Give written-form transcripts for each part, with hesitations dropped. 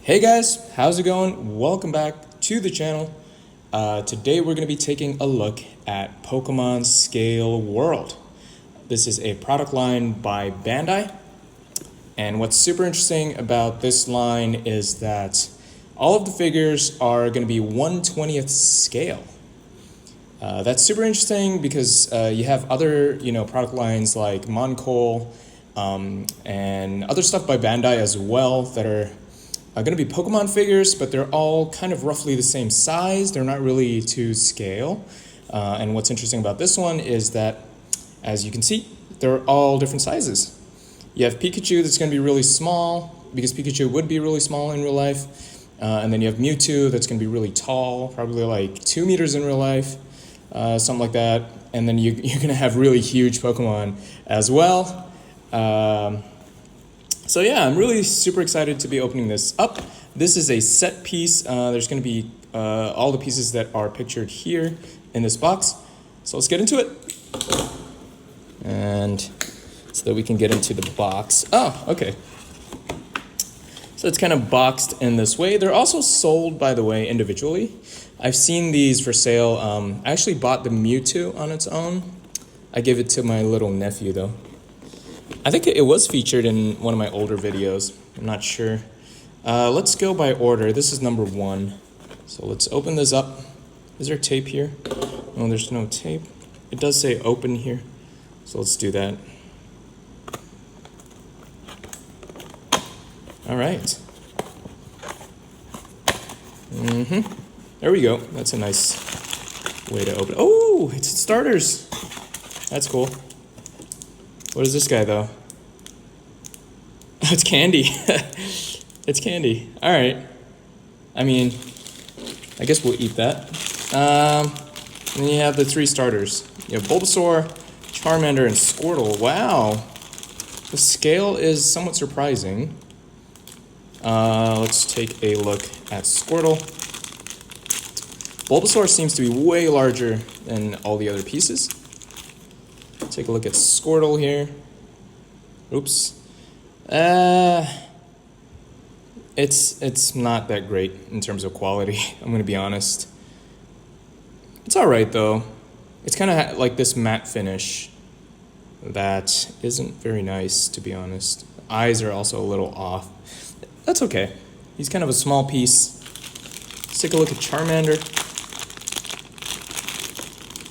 Hey guys, how's it going? Welcome back to the channel. Today we're going to be taking a look at Pokemon Scale World. This is a product line by Bandai. And what's super interesting about this line is that all of the figures are going to be 1/20th scale. That's super interesting because you have other product lines like Moncol and other stuff by Bandai as well that are going to be Pokemon figures, but they're all kind of roughly the same size. They're not really to scale. And what's interesting about this one is that, as you can see, they're all different sizes. You have Pikachu that's going to be really small, because Pikachu would be really small in real life. And then you have Mewtwo that's going to be really tall, probably like 2 meters in real life, something like that. And then you're going to have really huge Pokemon as well. So yeah, I'm really super excited to be opening this up. This is a set piece. There's going to be all the pieces that are pictured here in this box. So let's get into it. And so that we can get into the box. Oh, okay. So it's kind of boxed in this way. They're also sold, by the way, individually. I've seen these for sale. I actually bought the Mewtwo on its own. I gave it to my little nephew though. I think it was featured in one of my older videos. I'm not sure. Let's go by order. This is number 1. So let's open this up. Is there tape here? No, there's no tape. It does say open here. So let's do that. All right. There we go. That's a nice way to open. Oh, it's starters. That's cool. What is this guy, though? Oh, it's candy. It's candy. All right. I mean, I guess we'll eat that. And then you have the 3 starters. You have Bulbasaur, Charmander, and Squirtle. Wow. The scale is somewhat surprising. Let's take a look at Squirtle. Bulbasaur seems to be way larger than all the other pieces. Take a look at Squirtle here. Oops. It's not that great in terms of quality. I'm gonna be honest. It's all right though. It's kind of like this matte finish that isn't very nice, to be honest. Eyes are also a little off. That's okay. He's kind of a small piece. Let's take a look at Charmander.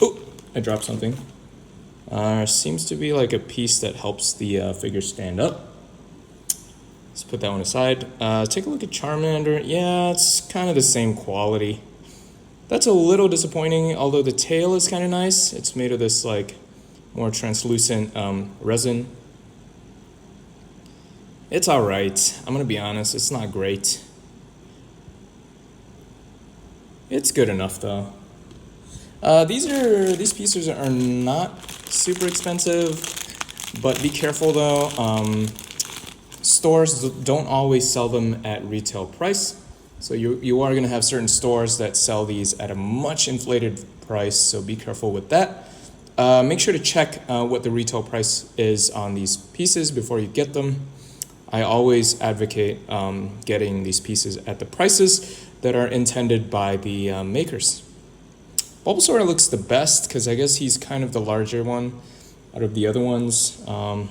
Oh, I dropped something. Seems to be like a piece that helps the figure stand up. Let's put that one aside. Take a look at Charmander. Yeah, it's kind of the same quality. That's a little disappointing, although the tail is kind of nice. It's made of this like more translucent resin. It's all right. I'm gonna be honest. It's not great. It's good enough though. These pieces are not super expensive, but be careful though. Stores don't always sell them at retail price, so you are going to have certain stores that sell these at a much inflated price, so be careful with that. Make sure to check what the retail price is on these pieces before you get them. I always advocate getting these pieces at the prices that are intended by the makers. Bulbasaur looks the best because I guess he's kind of the larger one out of the other ones. And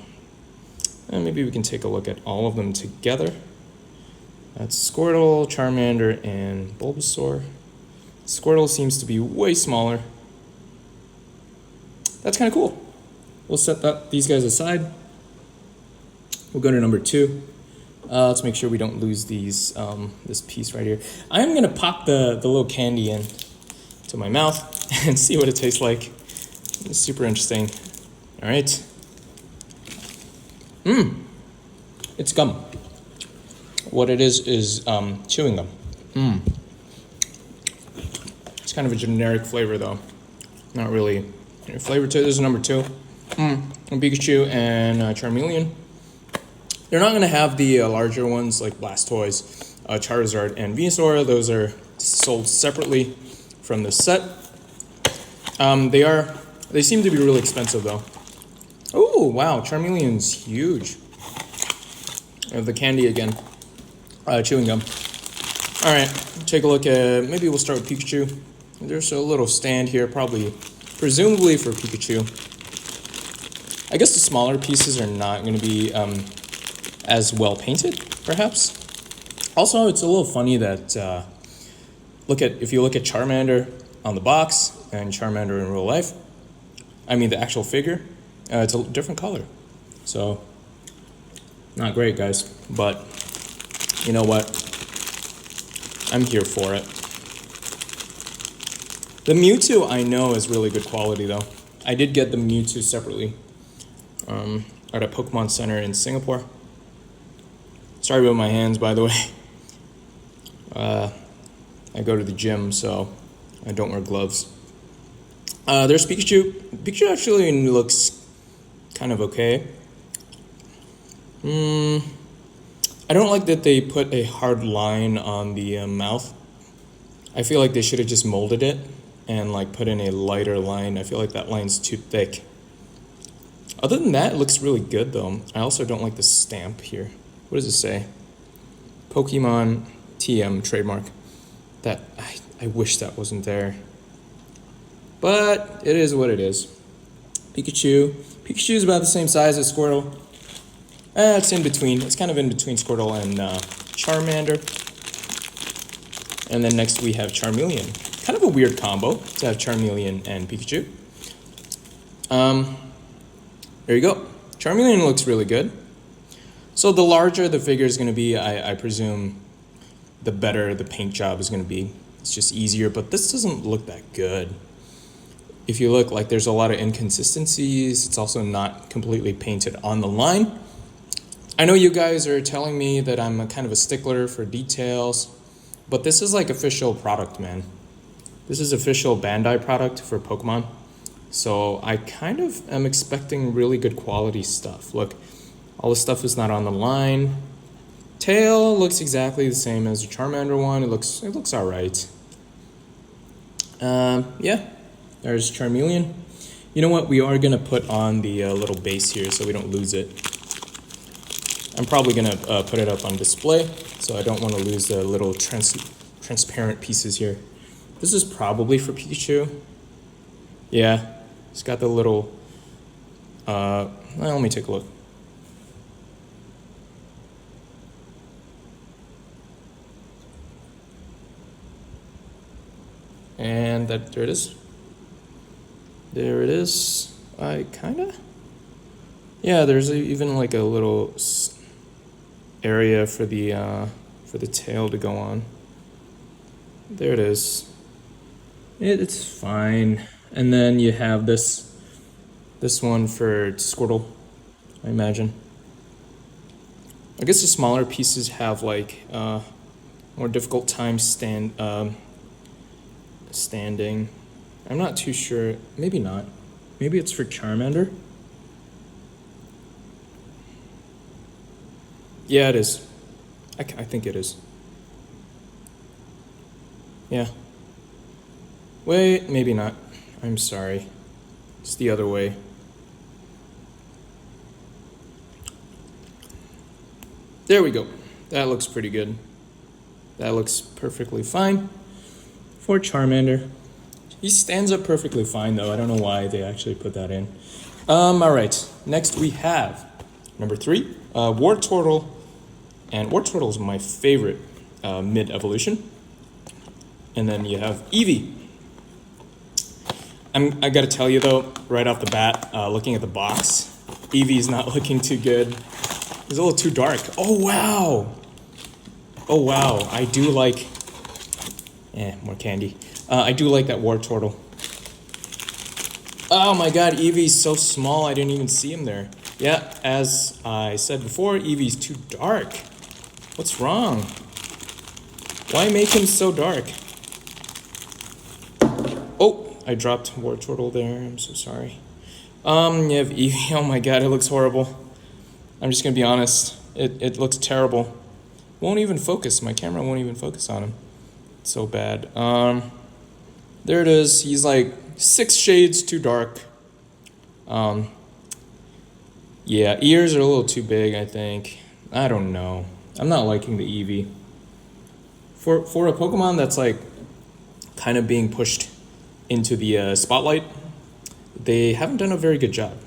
maybe we can take a look at all of them together. That's Squirtle, Charmander, and Bulbasaur. Squirtle seems to be way smaller. That's kind of cool. We'll set these guys aside. We'll go to number 2. Let's make sure we don't lose these this piece right here. I'm gonna pop the little candy in to my mouth and see what it tastes like. It's super interesting. All right. It's gum. What it is chewing gum. It's kind of a generic flavor though. Not really any flavor to it. This is number 2. Pikachu and Charmeleon. They're not gonna have the larger ones like Blastoise, Charizard, and Venusaur. Those are sold separately from the set. They seem to be really expensive though. Oh wow, Charmeleon's huge. I have the candy again. Chewing gum. All right, take a look at, maybe we'll start with Pikachu. There's a little stand here, presumably for Pikachu. I guess the smaller pieces are not going to be as well painted, perhaps. Also, it's a little funny that if you look at Charmander on the box and Charmander in real life, I mean the actual figure, it's a different color. So, not great, guys. But you know what? I'm here for it. The Mewtwo I know is really good quality though. I did get the Mewtwo separately at a Pokemon Center in Singapore. Sorry about my hands, by the way. I go to the gym, so I don't wear gloves. There's Pikachu. Pikachu actually looks kind of okay. I don't like that they put a hard line on the mouth. I feel like they should have just molded it and like put in a lighter line. I feel like that line's too thick. Other than that, it looks really good though. I also don't like the stamp here. What does it say? Pokemon TM trademark. That I wish that wasn't there. But it is what it is. Pikachu. Pikachu is about the same size as Squirtle. It's in between. It's kind of in between Squirtle and Charmander. And then next we have Charmeleon. Kind of a weird combo to have Charmeleon and Pikachu. There you go. Charmeleon looks really good. So the larger the figure is going to be, I presume the better the paint job is going to be. It's just easier, but this doesn't look that good. If you look, like there's a lot of inconsistencies. It's also not completely painted on the line. I know you guys are telling me that I'm a kind of a stickler for details, but this is like official product, man. This is official Bandai product for Pokemon. So I kind of am expecting really good quality stuff. Look, all the stuff is not on the line. Tail looks exactly the same as the Charmander one. It looks all right. Yeah, there's Charmeleon. You know what? We are gonna put on the little base here so we don't lose it. I'm probably gonna put it up on display, so I don't want to lose the little transparent pieces here. This is probably for Pikachu. Yeah, it's got the little. Well, let me take a look. And there it is. There it is. Yeah, there's even like a little area for the tail to go on. There it is. It's fine. And then you have this one for Squirtle, I imagine. I guess the smaller pieces have like more difficult time standing. I'm not too sure. Maybe not. Maybe it's for Charmander. Yeah, it is. I think it is. Yeah. Wait, maybe not. I'm sorry. It's the other way. There we go. That looks pretty good. That looks perfectly fine for Charmander. He stands up perfectly fine though. I don't know why they actually put that in. All right. Next we have number 3, Wartortle. And Wartortle is my favorite mid-evolution. And then you have Eevee. I gotta tell you though, right off the bat, looking at the box, Eevee's not looking too good. It's a little too dark. Oh wow! Oh wow! I do like. More candy. I do like that Wartortle. Oh my God, Eevee's so small. I didn't even see him there. Yeah, as I said before, Eevee's too dark. What's wrong? Why make him so dark? Oh, I dropped Wartortle there. I'm so sorry. You have Eevee. Oh my God, it looks horrible. I'm just gonna be honest. It looks terrible. Won't even focus. My camera won't even focus on him. It's so bad. There it is. He's like 6 shades too dark. Yeah, ears are a little too big, I think. I don't know. I'm not liking the Eevee. For a Pokemon that's like kind of being pushed into the spotlight, they haven't done a very good job.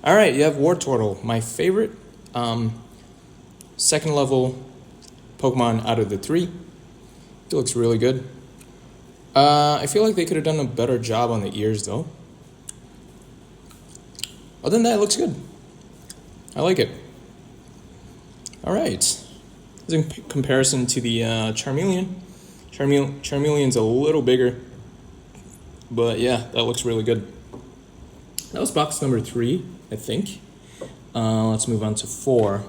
All right, you have Wartortle, my favorite second level Pokemon out of the three. It looks really good. I feel like they could have done a better job on the ears though. Other than that, it looks good. I like it. All right. In comparison to the Charmeleon. Charmeleon's a little bigger. But yeah, that looks really good. That was box number 3, I think. Let's move on to 4.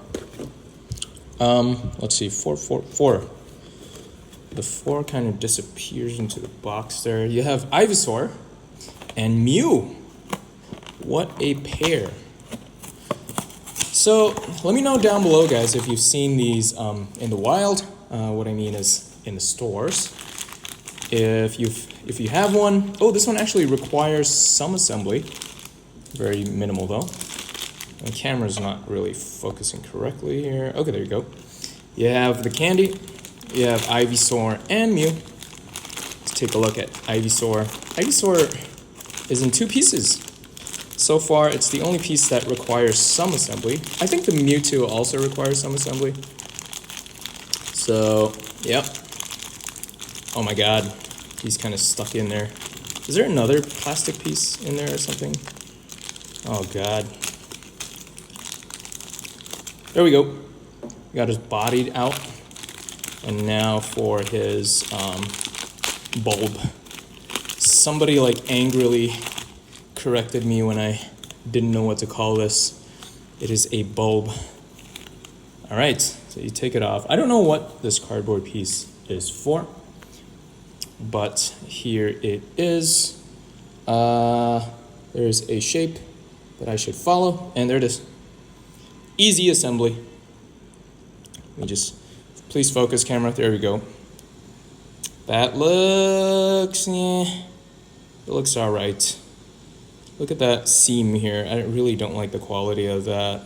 Let's see, 4. The 4 kind of disappears into the box there. You have Ivysaur and Mew. What a pair. So let me know down below, guys, if you've seen these in the wild. What I mean is in the stores. If you have one, oh, this one actually requires some assembly. Very minimal though. The camera's not really focusing correctly here. Okay, there you go. You have the candy. You have Ivysaur and Mew. Let's take a look at Ivysaur. Ivysaur is in 2 pieces. So far, it's the only piece that requires some assembly. I think the Mewtwo also requires some assembly. So, yep. Oh my god, he's kind of stuck in there. Is there another plastic piece in there or something? Oh god. There we go. We got his body out. And now for his bulb. Somebody like angrily corrected me when I didn't know what to call this. It is a bulb. All right, so you take it off. I don't know what this cardboard piece is for, but here it is. There's a shape that I should follow, and there it is. Easy assembly. Let me just, please focus camera, there we go. That looks, it looks all right. Look at that seam here. I really don't like the quality of that.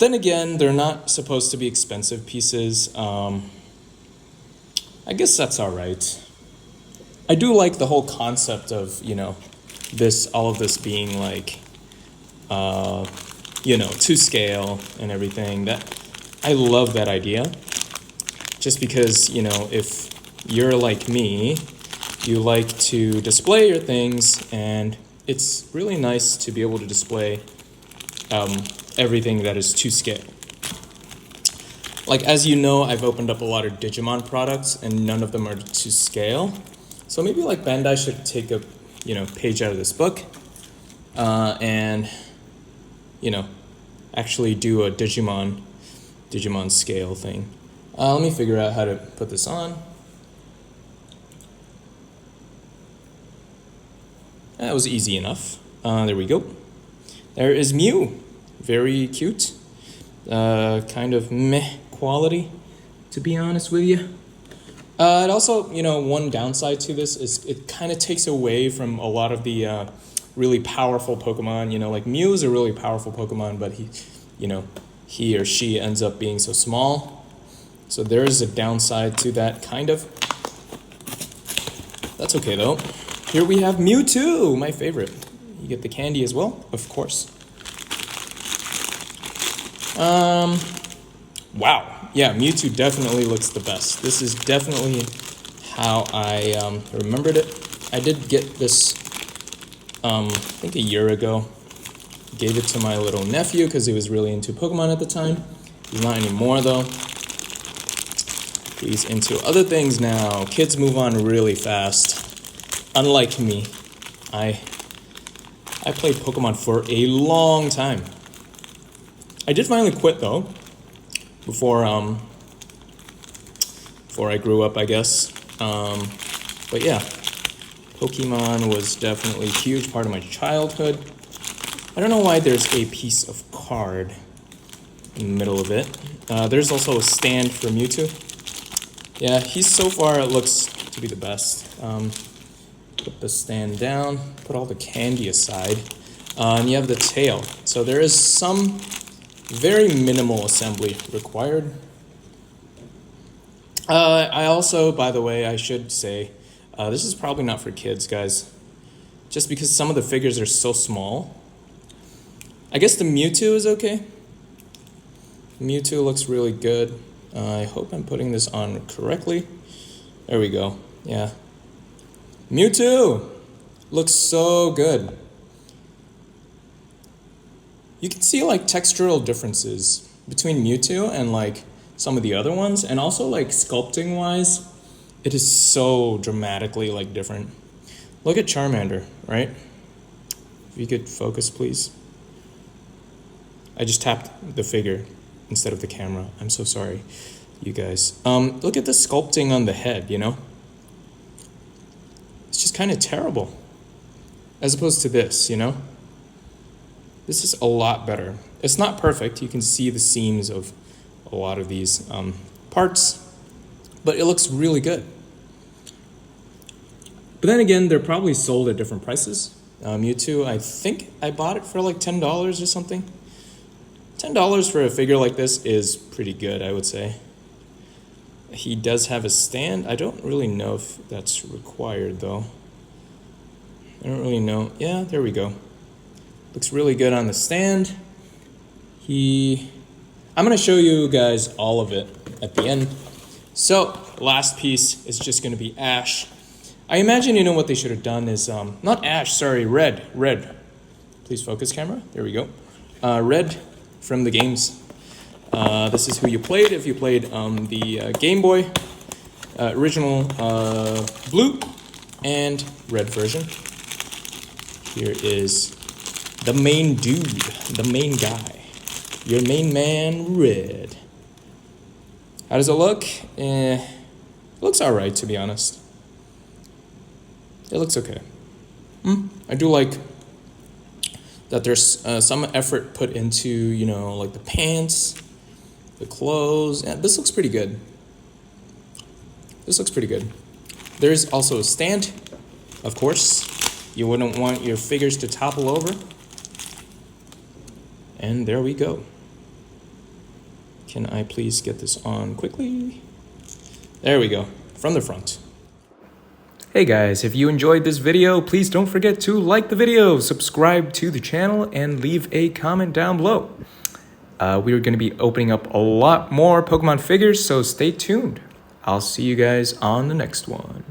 Then again, they're not supposed to be expensive pieces. I guess that's all right. I do like the whole concept of, you know, all of this being like, you know, to scale and everything. I love that idea. Just because, you know, if you're like me, you like to display your things, and it's really nice to be able to display everything that is to scale. Like, as you know, I've opened up a lot of Digimon products, and none of them are to scale. So maybe like Bandai should take a, you know, page out of this book, and, you know, actually do a Digimon scale thing. Let me figure out how to put this on. That was easy enough. There we go. There is Mew. Very cute. Kind of meh quality, to be honest with you. It also, you know, one downside to this is it kind of takes away from a lot of the really powerful Pokemon. You know, like Mew is a really powerful Pokemon, but he or she ends up being so small. So there is a downside to that, kind of. That's okay though. Here we have Mewtwo, my favorite. You get the candy as well, of course. Wow. Yeah, Mewtwo definitely looks the best. This is definitely how I remembered it. I did get this, I think a year ago. Gave it to my little nephew because he was really into Pokemon at the time. He's not anymore though. He's into other things now. Kids move on really fast. Unlike me, I played Pokemon for a long time. I did finally quit though, before I grew up, I guess. But yeah, Pokemon was definitely a huge part of my childhood. I don't know why there's a piece of card in the middle of it. There's also a stand for Mewtwo. Yeah, he's so far, it looks to be the best. Put the stand down, put all the candy aside, and you have the tail. So there is some very minimal assembly required. I also, by the way, I should say, this is probably not for kids, guys. Just because some of the figures are so small. I guess the Mewtwo is okay. Mewtwo looks really good. I hope I'm putting this on correctly. There we go. Yeah. Mewtwo looks so good. You can see like textural differences between Mewtwo and like some of the other ones, and also like sculpting wise, it is so dramatically like different. Look at Charmander, right? If you could focus, please. I just tapped the figure instead of the camera. I'm so sorry, you guys. Look at the sculpting on the head, you know? It's just kind of terrible. As opposed to this, you know? This is a lot better. It's not perfect. You can see the seams of a lot of these parts, but it looks really good. But then again, they're probably sold at different prices. Mewtwo, I think I bought it for like $10 or something. $10 for a figure like this is pretty good, I would say. He does have a stand. I don't really know if that's required though. I don't really know. Yeah, there we go. Looks really good on the stand. I'm gonna show you guys all of it at the end. So, last piece is just gonna be Ash. I imagine you know what they should have done is, not Ash, sorry, Red. Please focus, camera. There we go. Red from the games. This is who you played if you played the Game Boy, original blue and red version. Here is the main dude, the main guy. Your main man, Red. How does it look? It looks alright, to be honest. It looks okay. I do like that there's some effort put into, you know, like the pants, the clothes. And this looks pretty good. This looks pretty good. There's also a stand, of course. You wouldn't want your figures to topple over. And there we go. Can I please get this on quickly? There we go, from the front. Hey guys, if you enjoyed this video, please don't forget to like the video, subscribe to the channel, and leave a comment down below. We're going to be opening up a lot more Pokemon figures, so stay tuned. I'll see you guys on the next one.